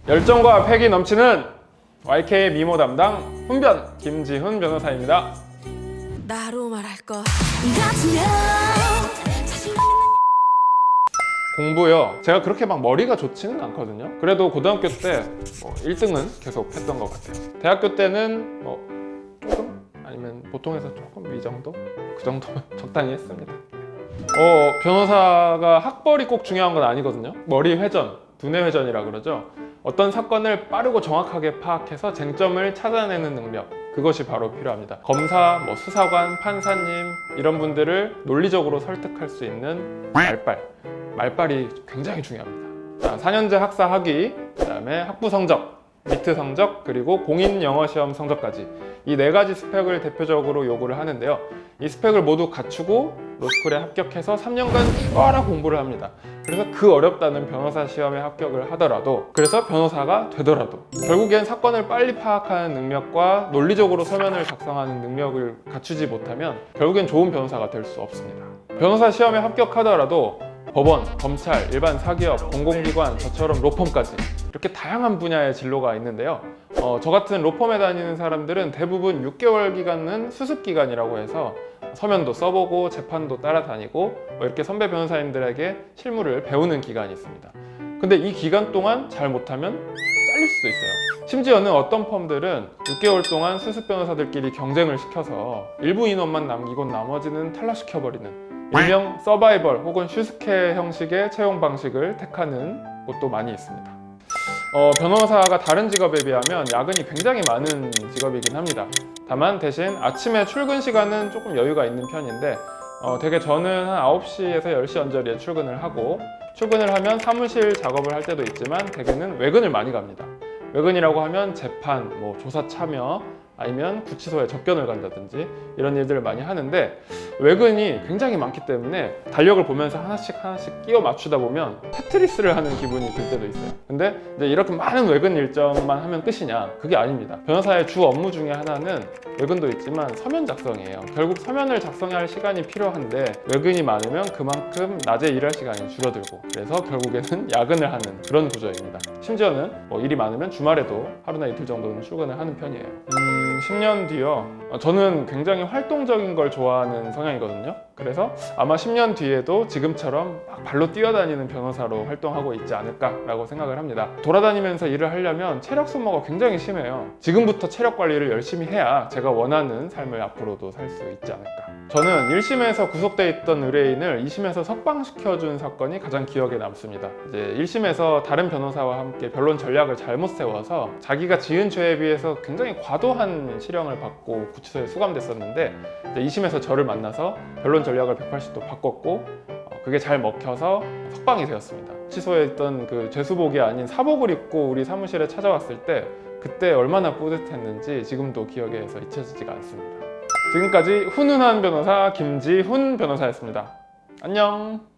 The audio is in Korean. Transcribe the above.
열정과 패기 넘치는 YK 미모 담당 훈변 김지훈 변호사입니다. 나로 말할 것 같으면 공부요. 제가 그렇게 막 머리가 좋지는 않거든요. 그래도 고등학교 때 1등은 계속 했던 것 같아요. 대학교 때는 조금? 아니면 보통에서 조금 이 정도? 그 정도면 적당히 했습니다. 변호사가 학벌이 꼭 중요한 건 아니거든요. 머리 회전, 두뇌 회전이라 그러죠. 어떤 사건을 빠르고 정확하게 파악해서 쟁점을 찾아내는 능력, 그것이 바로 필요합니다. 검사, 수사관, 판사님 이런 분들을 논리적으로 설득할 수 있는 말빨이 굉장히 중요합니다. 자, 4년제 학사 학위, 그 다음에 학부 성적, 미트 성적, 그리고 공인 영어 시험 성적까지 이 4가지 스펙을 대표적으로 요구를 하는데요. 이 스펙을 모두 갖추고 로스쿨에 합격해서 3년간 죽어라 공부를 합니다. 그래서 그 어렵다는 변호사 시험에 합격을 하더라도, 그래서 변호사가 되더라도 결국엔 사건을 빨리 파악하는 능력과 논리적으로 서면을 작성하는 능력을 갖추지 못하면 결국엔 좋은 변호사가 될 수 없습니다. 변호사 시험에 합격하더라도 법원, 검찰, 일반 사기업, 공공기관, 저처럼 로펌까지 이렇게 다양한 분야의 진로가 있는데요. 저 같은 로펌에 다니는 사람들은 대부분 6개월 기간은 수습기간이라고 해서 서면도 써보고 재판도 따라다니고 이렇게 선배 변호사님들에게 실무를 배우는 기간이 있습니다. 근데 이 기간 동안 잘 못하면 잘릴 수도 있어요. 심지어는 어떤 펌들은 6개월 동안 수습 변호사들끼리 경쟁을 시켜서 일부 인원만 남기고 나머지는 탈락시켜버리는 일명 서바이벌 혹은 슈스케 형식의 채용 방식을 택하는 곳도 많이 있습니다. 변호사가 다른 직업에 비하면 야근이 굉장히 많은 직업이긴 합니다. 다만 대신 아침에 출근 시간은 조금 여유가 있는 편인데 되게 저는 한 9시에서 10시 언저리에 출근을 하고, 출근을 하면 사무실 작업을 할 때도 있지만 대개는 외근을 많이 갑니다. 외근이라고 하면 재판, 조사 참여, 아니면 구치소에 접견을 간다든지 이런 일들을 많이 하는데, 외근이 굉장히 많기 때문에 달력을 보면서 하나씩 끼워 맞추다 보면 테트리스를 하는 기분이 들 때도 있어요. 근데 이제 이렇게 많은 외근 일정만 하면 끝이냐? 그게 아닙니다. 변호사의 주 업무 중에 하나는 외근도 있지만 서면 작성이에요. 결국 서면을 작성해야 할 시간이 필요한데 외근이 많으면 그만큼 낮에 일할 시간이 줄어들고, 그래서 결국에는 야근을 하는 그런 구조입니다. 심지어는 일이 많으면 주말에도 하루나 이틀 정도는 출근을 하는 편이에요. 10년 뒤요. 저는 굉장히 활동적인 걸 좋아하는 성향이거든요. 그래서 아마 10년 뒤에도 지금처럼 막 발로 뛰어다니는 변호사로 활동하고 있지 않을까라고 생각을 합니다. 돌아다니면서 일을 하려면 체력 소모가 굉장히 심해요. 지금부터 체력 관리를 열심히 해야 제가 원하는 삶을 앞으로도 살 수 있지 않을까. 저는 1심에서 구속돼 있던 의뢰인을 2심에서 석방시켜준 사건이 가장 기억에 남습니다. 이제 1심에서 다른 변호사와 함께 변론 전략을 잘못 세워서 자기가 지은 죄에 비해서 굉장히 과도한 실형을 받고 구치소에 수감됐었는데, 이제 2심에서 저를 만나서 변론 전략을 180도 바꿨고 그게 잘 먹혀서 석방이 되었습니다. 구치소에 있던 그 죄수복이 아닌 사복을 입고 우리 사무실에 찾아왔을 때 그때 얼마나 뿌듯했는지 지금도 기억에서 잊혀지지가 않습니다. 지금까지 훈훈한 변호사 김지훈 변호사였습니다. 안녕.